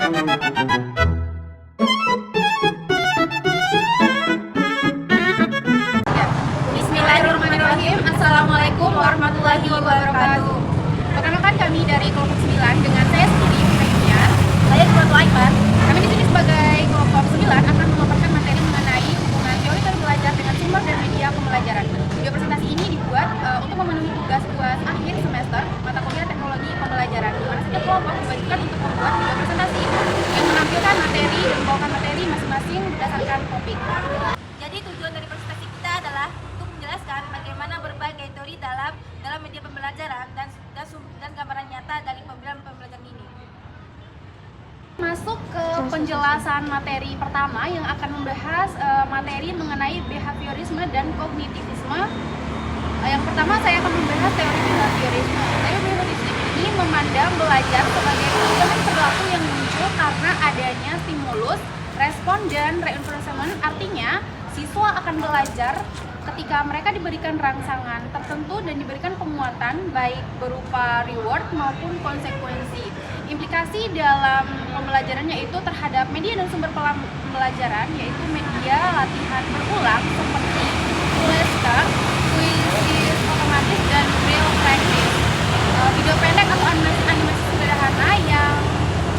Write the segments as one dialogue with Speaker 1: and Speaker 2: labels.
Speaker 1: Bismillahirrahmanirrahim. Assalamualaikum warahmatullahi wabarakatuh. Perkenalkan kami dari kelompok 9 dengan saya Studi Febrian. Saya Ketua Aiman. Kami di sini sebagai kelompok 9 akan memaparkan materi mengenai hubungan teori dan belajar dengan sumber dan media pembelajaran. Video presentasi ini dibuat untuk memenuhi tugas akhir semester mata kuliah teknologi pembelajaran. Di mana setiap kelompok dibagikan untuk membuat video presentasi yang menampilkan materi dan membawakan materi masing-masing berdasarkan topik.
Speaker 2: Jadi tujuan dari presentasi kita adalah untuk menjelaskan bagaimana berbagai teori dalam media pembelajaran dan gambaran nyata dari pembelajaran ini.
Speaker 1: Masuk ke penjelasan materi pertama yang akan membahas materi mengenai behaviorisme dan kognitivisme. Yang pertama saya akan membahas teori behaviorisme. Teori behaviorisme ini memandang belajar sebagai fenomen perilaku yang muncul karena adanya stimulus, respon, dan reinforcement. Artinya siswa akan belajar ketika mereka diberikan rangsangan tertentu dan diberikan penguatan baik berupa reward maupun konsekuensi. Implikasi dalam pembelajarannya itu terhadap media dan sumber pembelajaran, yaitu media latihan berulang seperti flashcard, kuisis otomatis, dan real practice. Video pendek atau animasi sederhana yang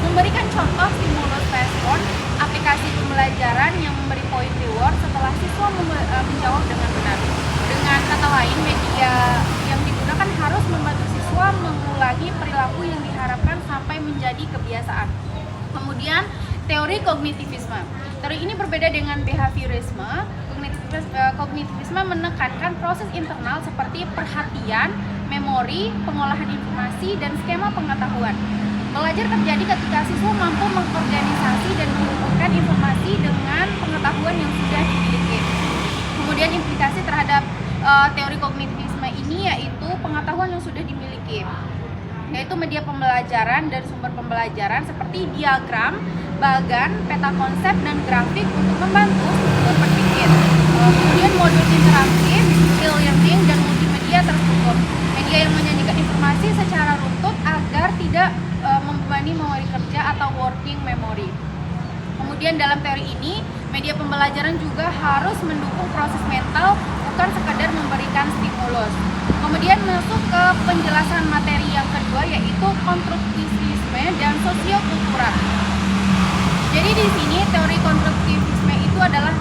Speaker 1: memberikan contoh stimulus respon, aplikasi pembelajaran yang memberi poin reward setelah siswa menjawab dengan benar. Dengan kata lain, media yang digunakan harus membantu siswa mengulangi perilaku yang diharapkan sampai menjadi kebiasaan. Kemudian, teori kognitivisme. Teori ini berbeda dengan behaviorisme. Kognitivisme menekankan proses internal seperti perhatian, memori, pengolahan informasi, dan skema pengetahuan. Belajar terjadi ketika siswa mampu mengorganisasi dan mengumpulkan informasi dengan pengetahuan yang sudah dimiliki. Kemudian implikasi terhadap teori kognitivisme ini yaitu pengetahuan yang sudah dimiliki, yaitu media pembelajaran dan sumber pembelajaran seperti diagram, bagan, peta konsep, dan grafik untuk membantu struktur berpikir. Kemudian modul interaktif, skill learning, dan multimedia terstruktur. Media yang menyajikan informasi secara runtut agar tidak membebani memori kerja atau working memory. Kemudian dalam teori ini, media pembelajaran juga harus mendukung proses mental, bukan sekadar memberikan stimulus. Kemudian masuk ke penjelasan materi yang kedua, yaitu konstruktivisme dan sosiokultural. Jadi di sini teori konstruktivisme itu adalah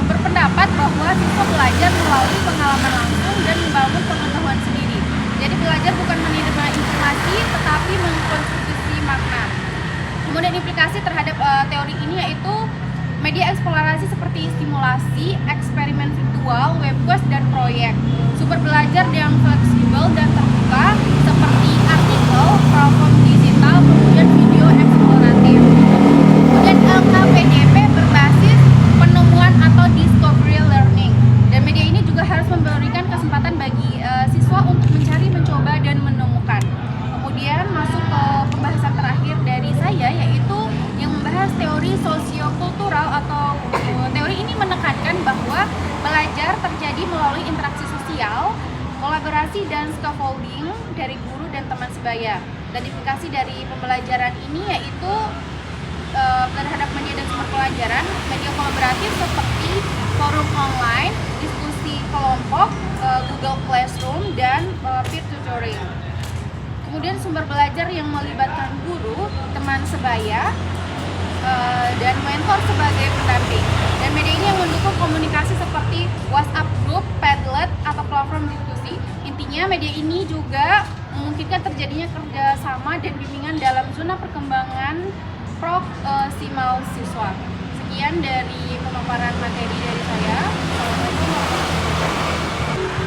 Speaker 1: berpendapat bahwa siswa belajar melalui pengalaman langsung dan membangun pengetahuan sendiri. Jadi belajar bukan menerima informasi, tetapi mengkonstruksi makna. Kemudian implikasi terhadap teori ini yaitu media eksplorasi seperti simulasi, eksperimen virtual, web quest, dan proyek. Sumber belajar yang fleksibel dan terbuka seperti artikel, platform digital, kemudian video eksploratif. Kemudian LKPDP berbasis penemuan atau discovery learning. Dan media ini juga harus memberikan kesempatan bagi siswa untuk mencari, mencoba, dan menemukan. Kemudian masuk ke pembahasan terakhir dari saya, yaitu yang membahas teori sosiokultural atau teori ini menekankan bahwa belajar terjadi melalui interaksi sosial, kolaborasi, dan scaffolding dari guru dan teman sebaya. Dan implikasi dari pembelajaran ini yaitu terhadap media dan sumber pelajaran, media kolaboratif seperti forum online, diskusi kelompok, Google Classroom, dan peer tutoring. Kemudian sumber belajar yang melibatkan guru, teman sebaya, dan mentor sebagai pendamping. Dan media ini yang mendukung komunikasi seperti WhatsApp group, Padlet, atau platform diskusi. Intinya media ini juga memungkinkan terjadinya kerjasama dan bimbingan dalam zona perkembangan proksimal siswa. Sekian dari pemaparan materi dari saya. Assalamualaikum warahmatullahi wabarakatuh.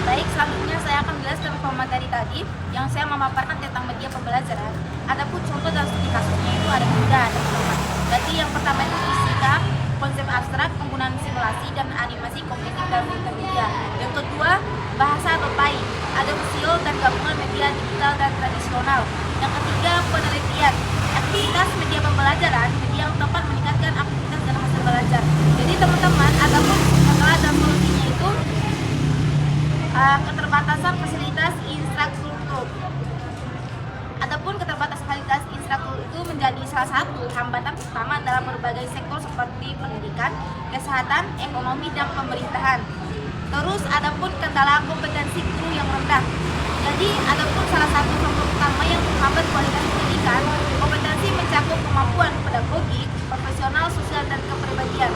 Speaker 2: Baik, selanjutnya saya akan menjelaskan materi tadi yang saya memaparkan tentang media pembelajaran. Adapun contoh dan studi kasusnya itu ada tiga. Berarti yang pertama itu fisika, konsep abstrak, penggunaan simulasi, dan animasi kognitif dan multimedia. Yang kedua, bahasa atau PAI, ada usio dan gabungan media digital dan tradisional. Yang ketiga, penelitian, aktivitas media pembelajaran, media yang tepat meningkatkan aktivitas dan hasil belajar. Jadi teman-teman, adapun masalah dan solusinya itu keterbatasan fasilitas infrastruktur. Adapun keterbatasan fasilitas infrastruktur itu menjadi salah satu satu hambatan utama dalam berbagai sektor seperti pendidikan, kesehatan, ekonomi, dan pemerintahan. Terus adapun kendala kompetensi guru yang rendah. Jadi adapun salah satu faktor utama yang menghambat kualitas pendidikan, kompetensi mencakup kemampuan pedagogik, profesional, sosial, dan kepribadian.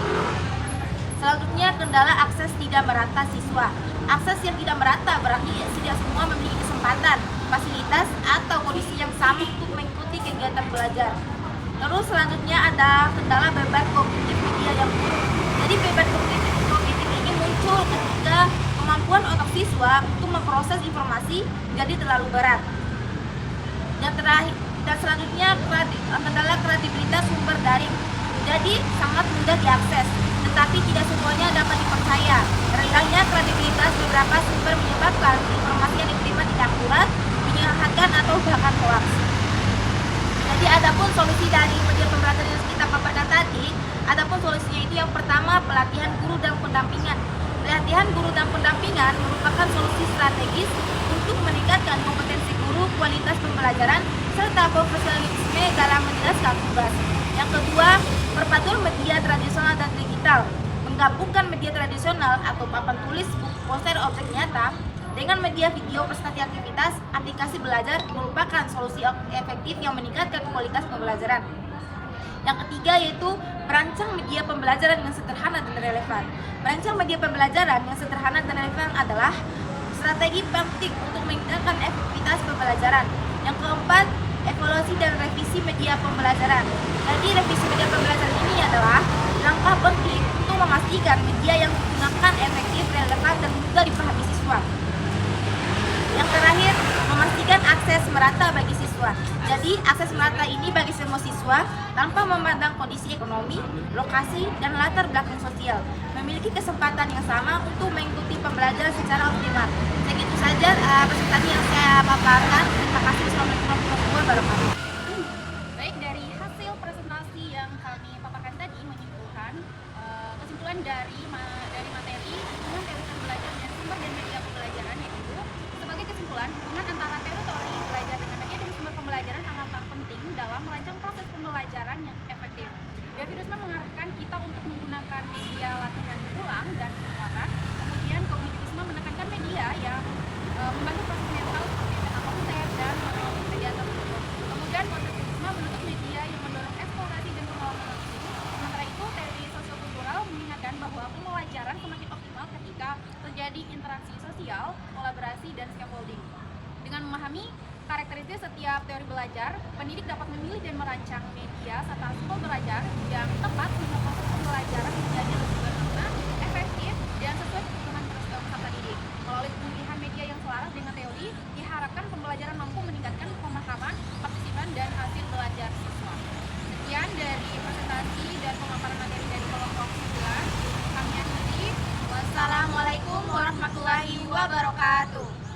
Speaker 2: Selanjutnya kendala akses tidak merata siswa. Akses yang tidak merata berarti tidak semua memiliki kesempatan, fasilitas, atau kondisi yang sama untuk mengikuti kegiatan belajar. Terus selanjutnya ada kendala beban kognitif media yang buruk. Jadi beban kognitif ini muncul ketika kemampuan otak siswa untuk memproses informasi jadi terlalu berat. Yang terakhir dan selanjutnya kendala kredibilitas sumber daring. Jadi sangat mudah diakses, tetapi tidak semuanya dapat dipercaya. Renggangnya kredibilitas beberapa sumber menyebabkan informasi yang diterima tidak akurat, menyehatkan atau bahkan hoax. Jadi adapun solusi dari media pembelajaran yang kita paparkan tadi, adapun solusinya itu yang pertama pelatihan guru dan pendampingan. Pelatihan guru dan pendampingan merupakan solusi strategis untuk meningkatkan kompetensi guru, kualitas pembelajaran, serta profesionalisme dalam menjelaskan tugas. Yang kedua, perpaduan media tradisional dan digital. Menggabungkan media tradisional atau papan tulis, buku, poster, objek nyata dengan media video presentasi aktivitas, aplikasi belajar merupakan solusi efektif yang meningkatkan kualitas pembelajaran. Yang ketiga yaitu merancang media pembelajaran yang sederhana dan relevan. Merancang media pembelajaran yang sederhana dan relevan adalah strategi penting untuk meningkatkan efektivitas pembelajaran. Yang keempat, evaluasi dan revisi media pembelajaran. Jadi revisi media pembelajaran ini adalah langkah penting untuk memastikan media yang digunakan efektif, relevan, dan mudah dipahami siswa. Yang terakhir, memastikan akses merata bagi siswa. Jadi akses merata ini bagi semua siswa tanpa memandang kondisi ekonomi, lokasi, dan latar belakang sosial, memiliki kesempatan yang sama untuk mengikuti pembelajaran secara optimal. Segitu saja presentasi yang saya paparkan. Terima kasih. Assalamualaikum warahmatullahi wabarakatuh.
Speaker 1: Baik, dari hasil presentasi yang kami paparkan tadi menyimpulkan kesimpulan dari materi hubungan teori pembelajaran dan sumber dan media pembelajaran, yaitu sebagai kesimpulan hubungan antara teori belajar dengan media dan sumber pembelajaran sangat penting dalam merancang proses pembelajaran yang efektif. Behaviourisme mengarahkan kita untuk menggunakan media latihan ulang dan penguatan. Kemudian kognitivisme menekankan media yang membantu proses mental seperti peta konsep dan media tertutup. Kemudian konstruktivisme menuntut media yang mendorong eksplorasi dan pengalaman langsung. Sementara itu, teori sosiokultural mengingatkan bahwa pembelajaran semakin optimal ketika terjadi interaksi sosial, kolaborasi, dan scaffolding. Dengan memahami karakteristik setiap teori belajar, pendidik dapat memilih dan merancang media serta simbol belajar yang tepat sehingga proses pembelajaran menjadi lebih berguna, efektif, dan sesuai kebutuhan peserta didik. Melalui pemilihan media yang selaras dengan teori, diharapkan pembelajaran mampu meningkatkan pemahaman, partisipan, dan hasil belajar siswa. Sekian dari presentasi dan pemaparan materi dari kelompok 9. Kami akhiri.
Speaker 2: Wassalamualaikum warahmatullahi wabarakatuh.